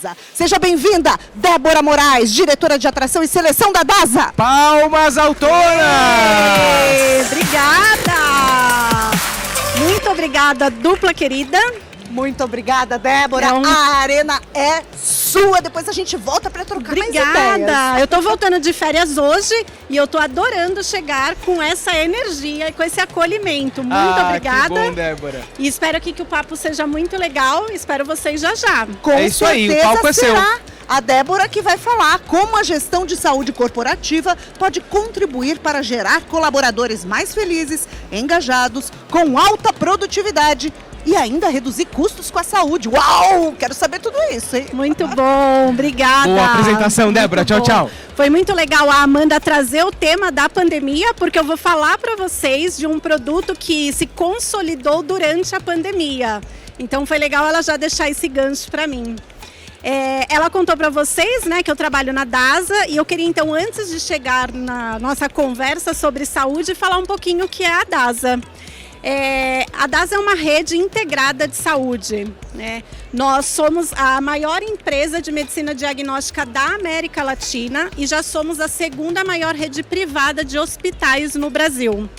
DASA. Seja bem-vinda, Débora Moraes, diretora de atração e seleção da DASA. Palmas autoras! Obrigada! Muito obrigada, dupla querida. Muito obrigada, Débora. A arena é sua. Depois a gente volta para trocar mais ideias. Obrigada. Eu tô voltando de férias hoje e eu tô adorando chegar com essa energia e com esse acolhimento. Muito obrigada. Que bom, Débora. E espero aqui que o papo seja muito legal. Espero vocês já. Com é isso aí, o palco é será seu. A Débora que vai falar como a gestão de saúde corporativa pode contribuir para gerar colaboradores mais felizes, engajados, com alta produtividade e ainda reduzir custos com a saúde. Uau! Quero saber tudo isso, hein? Muito bom, obrigada. Boa apresentação, Débora. Tchau, tchau. Foi muito legal a Amanda trazer o tema da pandemia, porque eu vou falar para vocês de um produto que se consolidou durante a pandemia. Então foi legal ela já deixar esse gancho para mim. Ela contou para vocês, né, que eu trabalho na DASA e eu queria então, antes de chegar na nossa conversa sobre saúde, falar um pouquinho o que é a DASA. A DASA é uma rede integrada de saúde, né? Nós somos a maior empresa de medicina diagnóstica da América Latina e já somos a segunda maior rede privada de hospitais no Brasil.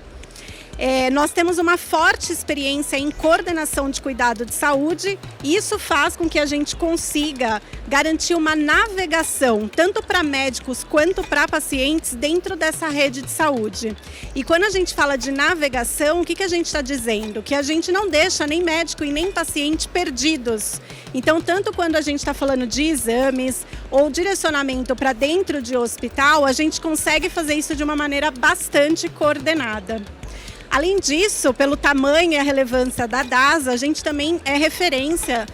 Nós temos uma forte experiência em coordenação de cuidado de saúde e isso faz com que a gente consiga garantir uma navegação tanto para médicos quanto para pacientes dentro dessa rede de saúde. E quando a gente fala de navegação, o que a gente está dizendo? Que a gente não deixa nem médico e nem paciente perdidos. Então, tanto quando a gente está falando de exames ou direcionamento para dentro de hospital, a gente consegue fazer isso de uma maneira bastante coordenada. Além disso, pelo tamanho e a relevância da DASA, a gente também é referência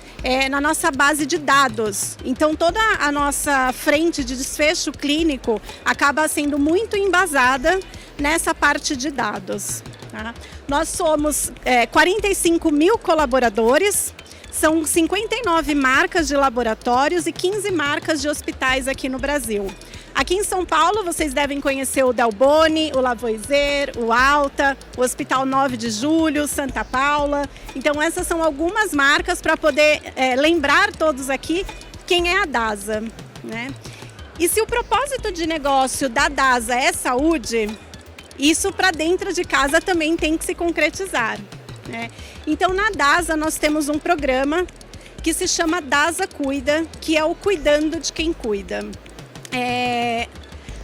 na nossa base de dados. Então, toda a nossa frente de desfecho clínico acaba sendo muito embasada nessa parte de dados. Tá? Nós somos 45 mil colaboradores, são 59 marcas de laboratórios e 15 marcas de hospitais aqui no Brasil. Aqui em São Paulo, vocês devem conhecer o Delboni, o Lavoisier, o Alta, o Hospital 9 de Julho, Santa Paula. Então, essas são algumas marcas para poder lembrar todos aqui quem é a DASA, né? E se o propósito de negócio da DASA é saúde, isso para dentro de casa também tem que se concretizar, né? Então, na DASA, nós temos um programa que se chama DASA Cuida, que é o Cuidando de Quem Cuida.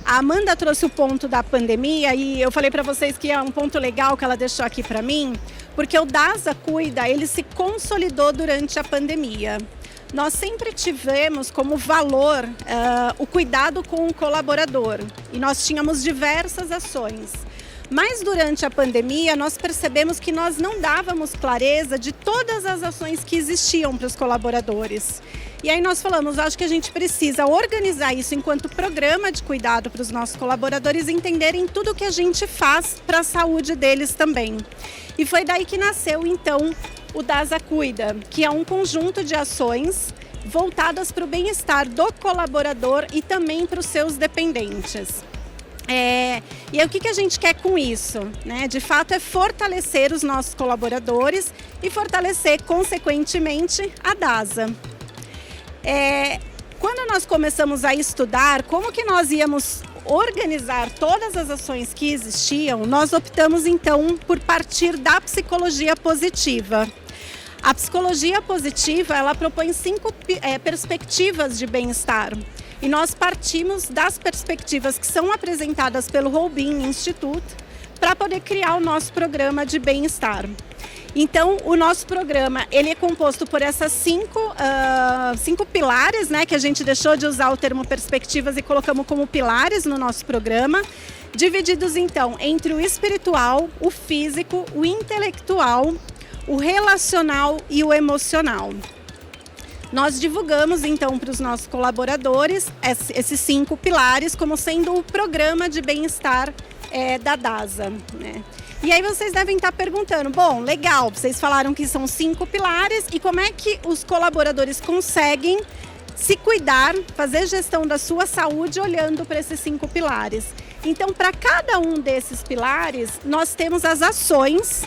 A Amanda trouxe o ponto da pandemia e eu falei para vocês que é um ponto legal que ela deixou aqui para mim, porque o DASA Cuida, ele se consolidou durante a pandemia. Nós sempre tivemos como valor o cuidado com o colaborador e nós tínhamos diversas ações. Mas durante a pandemia nós percebemos que nós não dávamos clareza de todas as ações que existiam para os colaboradores. E aí nós falamos, acho que a gente precisa organizar isso enquanto programa de cuidado para os nossos colaboradores entenderem tudo o que a gente faz para a saúde deles também. E foi daí que nasceu então o DASA Cuida, que é um conjunto de ações voltadas para o bem-estar do colaborador e também para os seus dependentes. E aí, o que a gente quer com isso, né? De fato é fortalecer os nossos colaboradores e fortalecer consequentemente a DASA. Quando nós começamos a estudar como que nós íamos organizar todas as ações que existiam, nós optamos então por partir da psicologia positiva. A psicologia positiva, ela propõe 5 perspectivas de bem-estar. E nós partimos das perspectivas que são apresentadas pelo Roubin Institute para poder criar o nosso programa de bem-estar. Então, o nosso programa ele é composto por essas 5 pilares, né, que a gente deixou de usar o termo perspectivas e colocamos como pilares no nosso programa, divididos então entre o espiritual, o físico, o intelectual, o relacional e o emocional. Nós divulgamos então para os nossos colaboradores esses 5 pilares como sendo o programa de bem-estar da DASA, né? E aí vocês devem estar perguntando, bom, legal, vocês falaram que são 5 pilares e como é que os colaboradores conseguem se cuidar, fazer gestão da sua saúde olhando para esses 5 pilares? Então, para cada um desses pilares, nós temos as ações,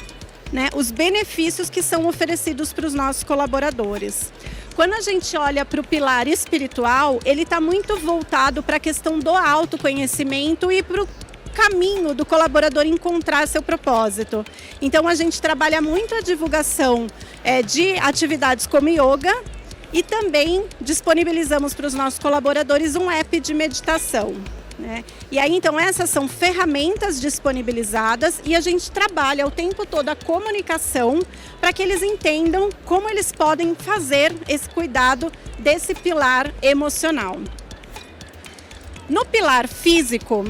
né, os benefícios que são oferecidos para os nossos colaboradores. Quando a gente olha para o pilar espiritual, ele está muito voltado para a questão do autoconhecimento e para o caminho do colaborador encontrar seu propósito. Então a gente trabalha muito a divulgação de atividades como yoga e também disponibilizamos para os nossos colaboradores um app de meditação. Né? E aí, então, essas são ferramentas disponibilizadas e a gente trabalha o tempo todo a comunicação para que eles entendam como eles podem fazer esse cuidado desse pilar emocional. No pilar físico,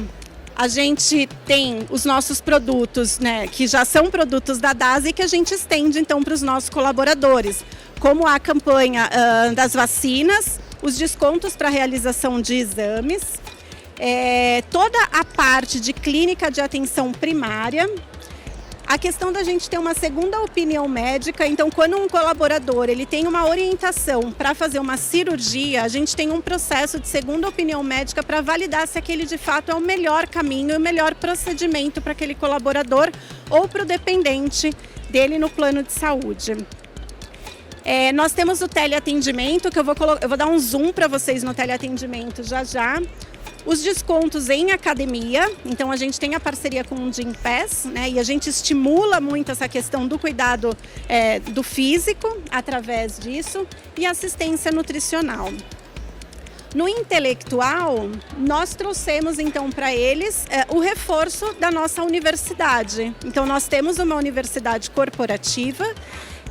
a gente tem os nossos produtos, né, que já são produtos da DASA e que a gente estende, então, para os nossos colaboradores, como a campanha das vacinas, os descontos para realização de exames, toda a parte de clínica de atenção primária, a questão da gente ter uma segunda opinião médica. Então, quando um colaborador ele tem uma orientação para fazer uma cirurgia, a gente tem um processo de segunda opinião médica para validar se aquele de fato é o melhor caminho e o melhor procedimento para aquele colaborador ou para o dependente dele no plano de saúde. Nós temos o teleatendimento, que eu vou dar um zoom para vocês no teleatendimento já. Os descontos em academia, então a gente tem a parceria com o Gym Pass, né, e a gente estimula muito essa questão do cuidado do físico através disso e assistência nutricional. No intelectual, nós trouxemos então para eles o reforço da nossa universidade. Então nós temos uma universidade corporativa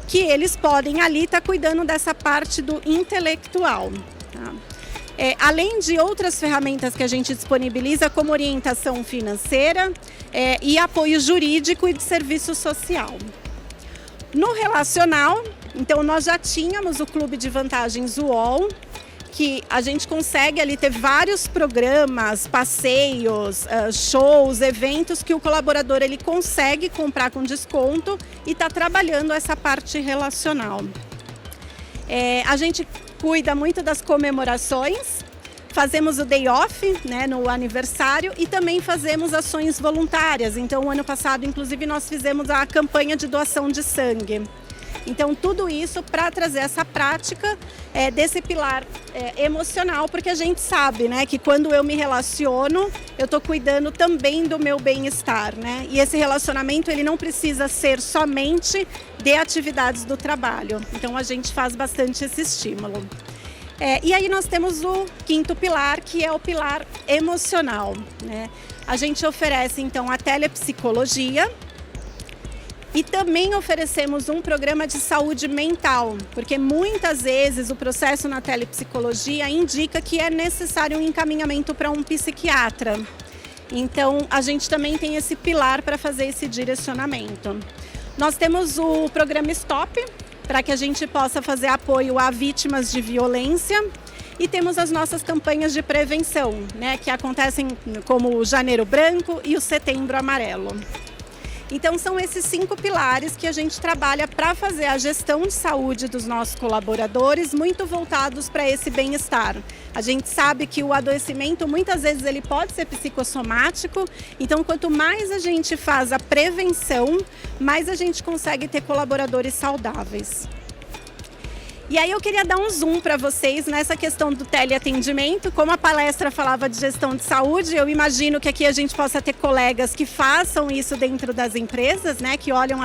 que eles podem ali estar cuidando dessa parte do intelectual. Tá? Além de outras ferramentas que a gente disponibiliza, como orientação financeira e apoio jurídico e de serviço social. No relacional, então nós já tínhamos o Clube de Vantagens UOL, que a gente consegue ali ter vários programas, passeios, shows, eventos que o colaborador ele consegue comprar com desconto e está trabalhando essa parte relacional. A gente cuida muito das comemorações, fazemos o day off, né, no aniversário e também fazemos ações voluntárias. Então, o ano passado, inclusive, nós fizemos a campanha de doação de sangue. Então, tudo isso para trazer essa prática desse pilar emocional, porque a gente sabe, né, que quando eu me relaciono, eu estou cuidando também do meu bem-estar, né? E esse relacionamento, ele não precisa ser somente de atividades do trabalho. Então, a gente faz bastante esse estímulo. E aí nós temos o quinto pilar, que é o pilar emocional, né? A gente oferece, então, a telepsicologia, e também oferecemos um programa de saúde mental, porque muitas vezes o processo na telepsicologia indica que é necessário um encaminhamento para um psiquiatra. Então, a gente também tem esse pilar para fazer esse direcionamento. Nós temos o programa Stop, para que a gente possa fazer apoio a vítimas de violência. E temos as nossas campanhas de prevenção, né, que acontecem como o Janeiro Branco e o Setembro Amarelo. Então, são esses 5 pilares que a gente trabalha para fazer a gestão de saúde dos nossos colaboradores, muito voltados para esse bem-estar. A gente sabe que o adoecimento, muitas vezes, ele pode ser psicossomático. Então, quanto mais a gente faz a prevenção, mais a gente consegue ter colaboradores saudáveis. E aí eu queria dar um zoom para vocês nessa questão do teleatendimento. Como a palestra falava de gestão de saúde, eu imagino que aqui a gente possa ter colegas que façam isso dentro das empresas, né, que olham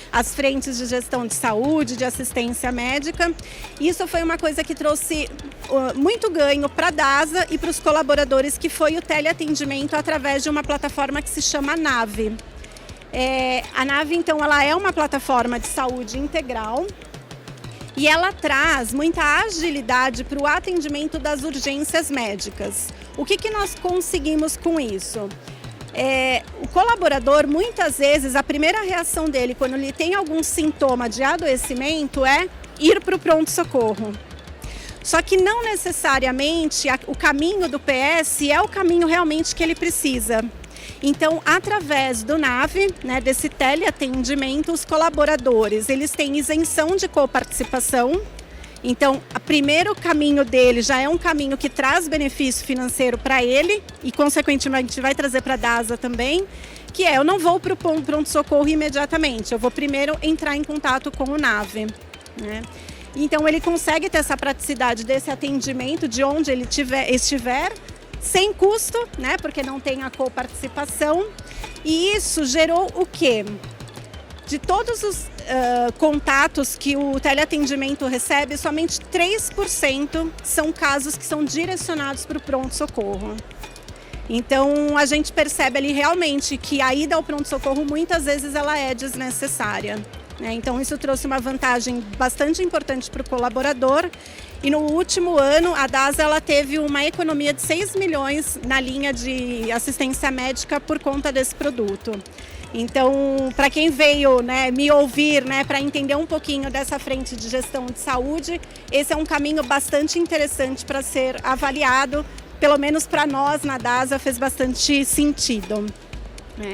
as frentes de gestão de saúde, de assistência médica. Isso foi uma coisa que trouxe muito ganho para a DASA e para os colaboradores, que foi o teleatendimento através de uma plataforma que se chama Nave. A Nave, então, ela é uma plataforma de saúde integral, e ela traz muita agilidade para o atendimento das urgências médicas. O que nós conseguimos com isso? O colaborador, muitas vezes, a primeira reação dele, quando ele tem algum sintoma de adoecimento, é ir para o pronto-socorro. Só que não necessariamente o caminho do PS é o caminho realmente que ele precisa. Então, através do Nave, né, desse teleatendimento, os colaboradores, eles têm isenção de coparticipação. Então, o primeiro caminho dele já é um caminho que traz benefício financeiro para ele e, consequentemente, vai trazer para a DASA também, que eu não vou para o pronto-socorro imediatamente, eu vou primeiro entrar em contato com o Nave, né? Então ele consegue ter essa praticidade desse atendimento de onde ele estiver, sem custo, né? Porque não tem a coparticipação. E isso gerou o quê? De todos os contatos que o teleatendimento recebe, somente 3% são casos que são direcionados para o pronto-socorro. Então a gente percebe ali realmente que a ida ao pronto-socorro muitas vezes ela é desnecessária, né? Então isso trouxe uma vantagem bastante importante para o colaborador. E no último ano a DASA ela teve uma economia de 6 milhões na linha de assistência médica por conta desse produto. Então, para quem veio, né, me ouvir, né, para entender um pouquinho dessa frente de gestão de saúde, esse é um caminho bastante interessante para ser avaliado, pelo menos para nós na DASA fez bastante sentido, né?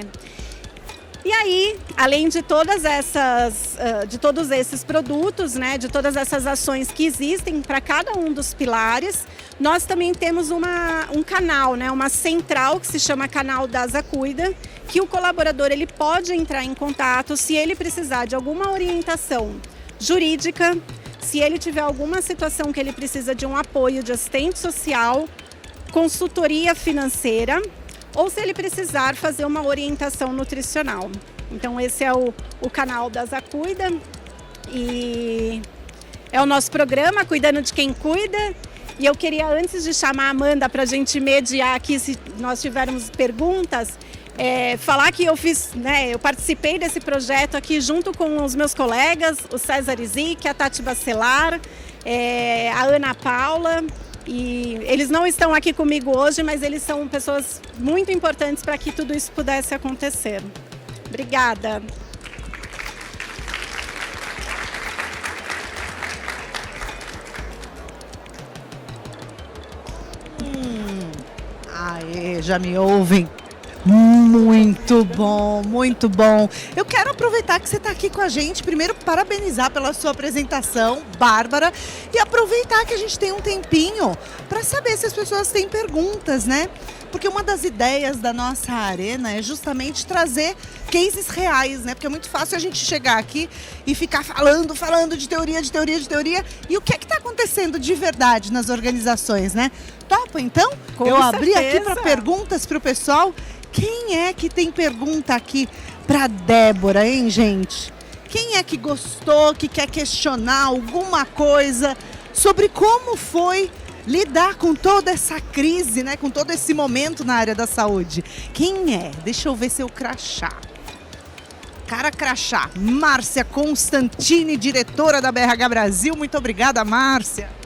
E aí, além de todas essas, de todos esses produtos, né, de todas essas ações que existem para cada um dos pilares, nós também temos um canal, né, uma central que se chama Canal DASA Cuida, que o colaborador ele pode entrar em contato se ele precisar de alguma orientação jurídica, se ele tiver alguma situação que ele precisa de um apoio de assistente social, consultoria financeira, ou se ele precisar fazer uma orientação nutricional. Então esse é o canal DASA Cuida e é o nosso programa Cuidando de Quem Cuida. E eu queria, antes de chamar a Amanda para a gente mediar aqui, se nós tivermos perguntas, falar que eu participei desse projeto aqui junto com os meus colegas, o César Zic, a Tati Bacelar, a Ana Paula. E eles não estão aqui comigo hoje, mas eles são pessoas muito importantes para que tudo isso pudesse acontecer. Obrigada. Aê, já me ouvem? Muito bom, muito bom. Eu quero aproveitar que você está aqui com a gente. Primeiro, parabenizar pela sua apresentação, Bárbara. E aproveitar que a gente tem um tempinho para saber se as pessoas têm perguntas, né? Porque uma das ideias da nossa arena é justamente trazer cases reais, né? Porque é muito fácil a gente chegar aqui e ficar falando de teoria. E o que é que está acontecendo de verdade nas organizações, né? Topa, então? Eu abri aqui para perguntas para o pessoal. Quem é que tem pergunta aqui para Débora, hein, gente? Quem é que gostou, que quer questionar alguma coisa sobre como foi lidar com toda essa crise, né? Com todo esse momento na área da saúde? Quem é? Deixa eu ver seu crachá. Cara crachá. Márcia Constantini, diretora da BRH Brasil. Muito obrigada, Márcia.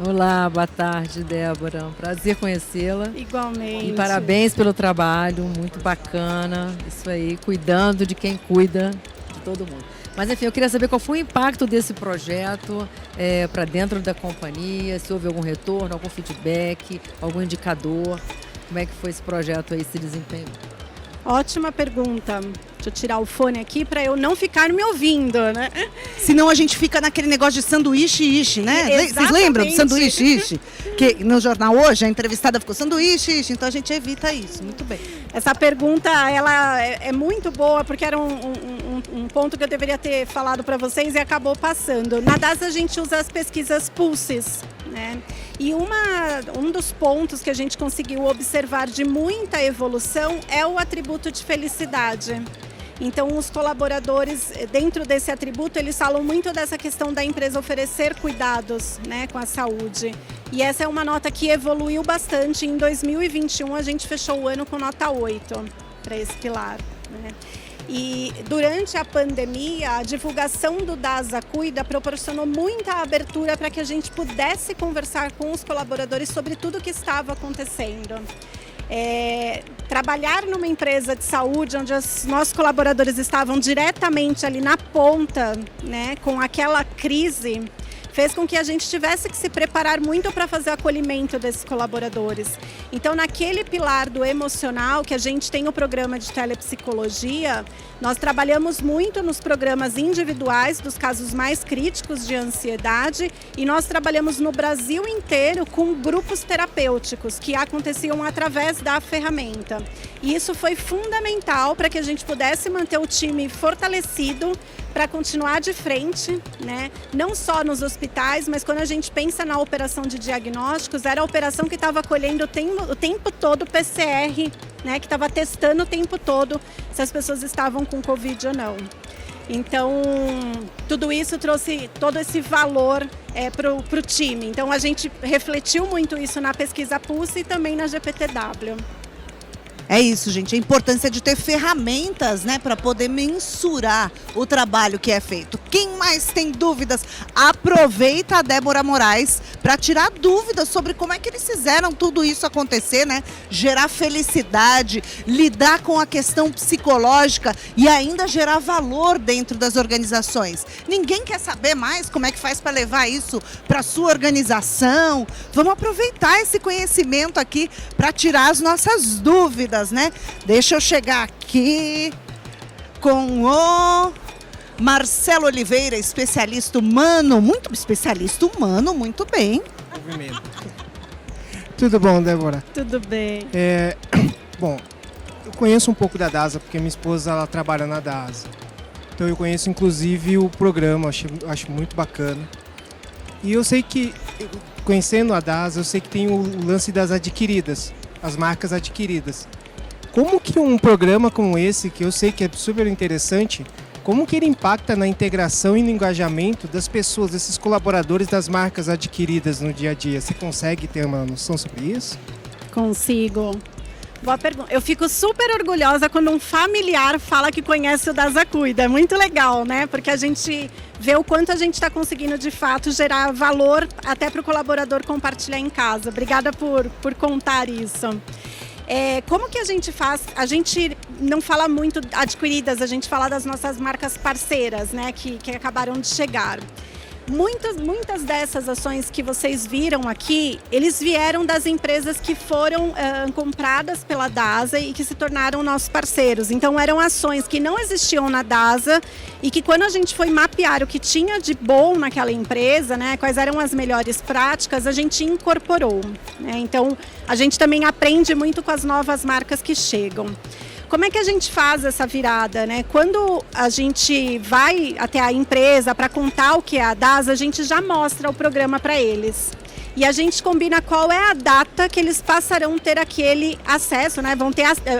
Olá, boa tarde, Débora. Um prazer conhecê-la. Igualmente. E parabéns pelo trabalho, muito bacana. Isso aí, cuidando de quem cuida de todo mundo. Mas enfim, eu queria saber qual foi o impacto desse projeto para dentro da companhia, se houve algum retorno, algum feedback, algum indicador. Como é que foi esse projeto aí, se desempenhou? Ótima pergunta. Deixa eu tirar o fone aqui para eu não ficar me ouvindo, né? Senão a gente fica naquele negócio de sanduíche, né? Exatamente. Vocês lembram do sanduíche? Que no jornal hoje a entrevistada ficou sanduíche, então a gente evita isso. Muito bem. Essa pergunta, ela é muito boa, porque era um ponto que eu deveria ter falado para vocês e acabou passando. Na DASA a gente usa as pesquisas Pulses, né? E um dos pontos que a gente conseguiu observar de muita evolução é o atributo de felicidade. Então, os colaboradores, dentro desse atributo, eles falam muito dessa questão da empresa oferecer cuidados, né, com a saúde. E essa é uma nota que evoluiu bastante. Em 2021, a gente fechou o ano com nota 8 para esse pilar, né? E durante a pandemia, a divulgação do DASA Cuida proporcionou muita abertura para que a gente pudesse conversar com os colaboradores sobre tudo o que estava acontecendo. Trabalhar numa empresa de saúde onde os nossos colaboradores estavam diretamente ali na ponta, né, com aquela crise, fez com que a gente tivesse que se preparar muito para fazer o acolhimento desses colaboradores. Então, naquele pilar do emocional, que a gente tem o programa de telepsicologia, nós trabalhamos muito nos programas individuais dos casos mais críticos de ansiedade e nós trabalhamos no Brasil inteiro com grupos terapêuticos que aconteciam através da ferramenta. E isso foi fundamental para que a gente pudesse manter o time fortalecido, para continuar de frente, né? Não só nos hospitais, mas quando a gente pensa na operação de diagnósticos, era a operação que estava colhendo o tempo todo PCR, né? Que estava testando o tempo todo se as pessoas estavam com Covid ou não. Então, tudo isso trouxe todo esse valor para o time. Então, a gente refletiu muito isso na pesquisa Pulse e também na GPTW. É isso, gente, a importância de ter ferramentas, né, para poder mensurar o trabalho que é feito. Quem mais tem dúvidas, aproveita a Débora Moraes para tirar dúvidas sobre como é que eles fizeram tudo isso acontecer, né? Gerar felicidade, lidar com a questão psicológica e ainda gerar valor dentro das organizações. Ninguém quer saber mais como é que faz para levar isso para a sua organização. Vamos aproveitar esse conhecimento aqui para tirar as nossas dúvidas, né? Deixa eu chegar aqui com o Marcelo Oliveira, especialista humano, muito bem. Movimento. Tudo bom, Débora? Tudo bem. Bom, eu conheço um pouco da DASA, porque minha esposa ela trabalha na DASA. Então eu conheço inclusive o programa, acho muito bacana. E eu sei que, conhecendo a DASA, eu sei que tem o lance das adquiridas, as marcas adquiridas. Como que um programa como esse, que eu sei que é super interessante, como que ele impacta na integração e no engajamento das pessoas, desses colaboradores das marcas adquiridas no dia a dia? Você consegue ter uma noção sobre isso? Consigo. Boa pergunta. Eu fico super orgulhosa quando um familiar fala que conhece o DASA Cuida. É muito legal, né? Porque a gente vê o quanto a gente está conseguindo, de fato, gerar valor até para o colaborador compartilhar em casa. Obrigada por contar isso. Como que a gente faz? A gente não fala muito adquiridas, a gente fala das nossas marcas parceiras, né, que acabaram de chegar. Muitas dessas ações que vocês viram aqui, eles vieram das empresas que foram compradas pela DASA e que se tornaram nossos parceiros. Então eram ações que não existiam na DASA e que quando a gente foi mapear o que tinha de bom naquela empresa, né, quais eram as melhores práticas, a gente incorporou, né? Então a gente também aprende muito com as novas marcas que chegam. Como é que a gente faz essa virada, né? Quando a gente vai até a empresa para contar o que é a DASA, a gente já mostra o programa para eles. E a gente combina qual é a data que eles passarão a ter aquele acesso, né?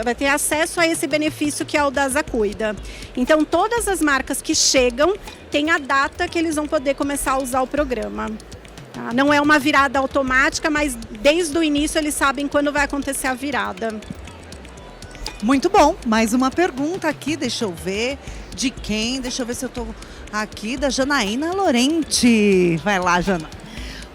Vai ter acesso a esse benefício que é o DASA Cuida. Então, todas as marcas que chegam têm a data que eles vão poder começar a usar o programa. Tá? Não é uma virada automática, mas desde o início eles sabem quando vai acontecer a virada. Muito bom, mais uma pergunta aqui, deixa eu ver de quem, deixa eu ver se eu tô aqui, da Janaína Lorente. Vai lá, Jana.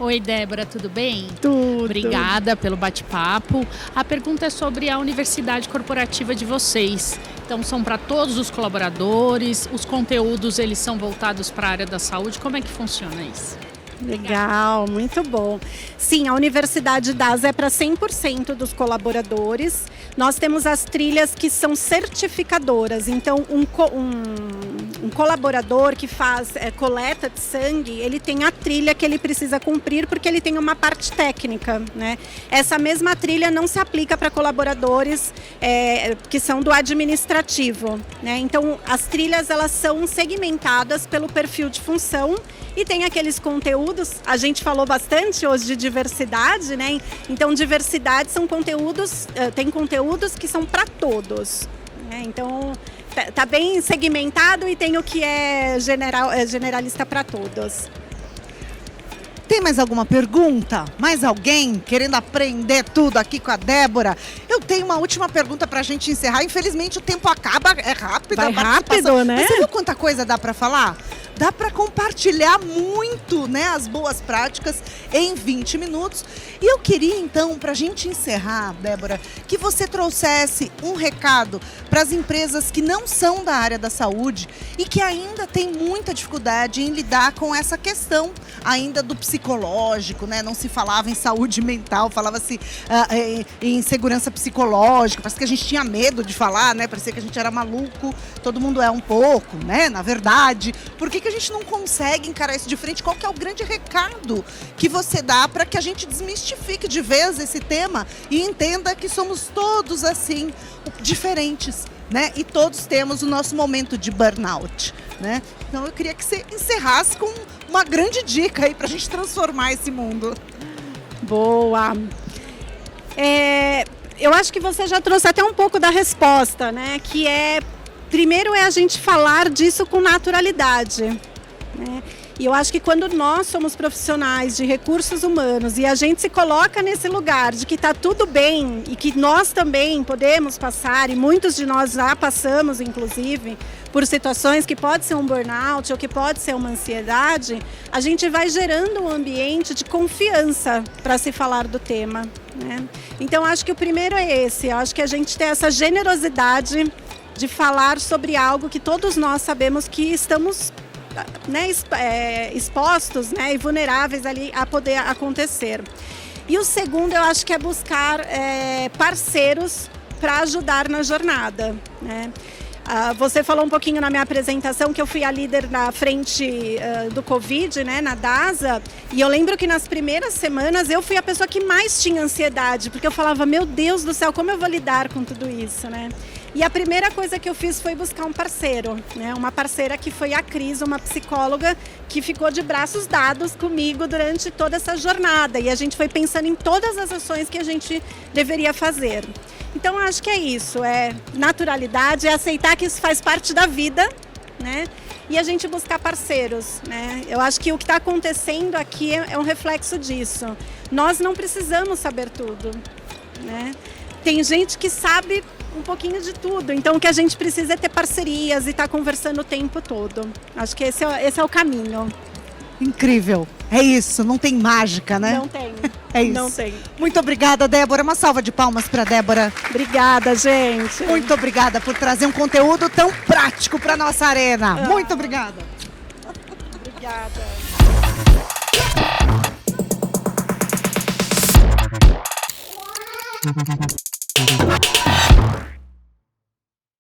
Oi, Débora, tudo bem? Tudo. Obrigada pelo bate-papo. A pergunta é sobre a universidade corporativa de vocês. Então, são para todos os colaboradores, os conteúdos eles são voltados para a área da saúde, como é que funciona isso? Legal, muito bom. Sim, a Universidade DASA é para 100% dos colaboradores. Nós temos as trilhas que são certificadoras. Então, um colaborador que faz coleta de sangue, ele tem a trilha que ele precisa cumprir porque ele tem uma parte técnica, né? Essa mesma trilha não se aplica para colaboradores que são do administrativo, né? Então, as trilhas elas são segmentadas pelo perfil de função e tem aqueles conteúdos, a gente falou bastante hoje de diversidade, né? Então, diversidade são conteúdos, tem conteúdos que são para todos, né? Então, tá bem segmentado e tem o que é generalista para todos. Tem mais alguma pergunta? Mais alguém querendo aprender tudo aqui com a Débora? Eu tenho uma última pergunta para a gente encerrar. Infelizmente o tempo acaba, é rápido. Vai rápido, né? Mas você viu quanta coisa dá para falar? Dá para compartilhar muito, né, as boas práticas em 20 minutos. E eu queria, então, para a gente encerrar, Débora, que você trouxesse um recado para as empresas que não são da área da saúde e que ainda têm muita dificuldade em lidar com essa questão ainda do psicológico, né? Não se falava em saúde mental, falava-se em segurança psicológica. Parece que a gente tinha medo de falar, né? Parecia que a gente era maluco. Todo mundo é um pouco, né? Na verdade. Por que a gente não consegue encarar isso de frente? Qual que é o grande recado que você dá para que a gente desmistifique de vez esse tema e entenda que somos todos assim, diferentes, né? E todos temos o nosso momento de burnout. né? Então eu queria que você encerrasse com uma grande dica aí pra gente transformar esse mundo. Boa! Eu acho que você já trouxe até um pouco da resposta, né? Que primeiro é a gente falar disso com naturalidade, né? E eu acho que quando nós somos profissionais de recursos humanos e a gente se coloca nesse lugar de que está tudo bem e que nós também podemos passar, e muitos de nós já passamos, inclusive, por situações que pode ser um burnout ou que pode ser uma ansiedade, a gente vai gerando um ambiente de confiança para se falar do tema, né? Então, acho que o primeiro é esse. Eu acho que a gente tem essa generosidade de falar sobre algo que todos nós sabemos que estamos, né, expostos, né, e vulneráveis ali a poder acontecer. E o segundo, eu acho que é buscar parceiros para ajudar na jornada, né? Você falou um pouquinho na minha apresentação que eu fui a líder na frente do Covid, né, na DASA, e eu lembro que nas primeiras semanas eu fui a pessoa que mais tinha ansiedade, porque eu falava, meu Deus do céu, como eu vou lidar com tudo isso, né? E a primeira coisa que eu fiz foi buscar um parceiro, né? Uma parceira que foi a Cris, uma psicóloga que ficou de braços dados comigo durante toda essa jornada. E a gente foi pensando em todas as ações que a gente deveria fazer. Então, acho que é isso, é naturalidade, é aceitar que isso faz parte da vida, né? E a gente buscar parceiros, né? Eu acho que o que está acontecendo aqui é um reflexo disso. Nós não precisamos saber tudo, né? Tem gente que sabe um pouquinho de tudo, então o que a gente precisa é ter parcerias e estar conversando o tempo todo. Acho que esse é o caminho. Incrível. É isso, não tem mágica, né? Não tem. É isso. Não tem. Muito obrigada, Débora. Uma salva de palmas para Débora. Obrigada, gente. Muito obrigada por trazer um conteúdo tão prático para nossa arena. Muito obrigada. Obrigada.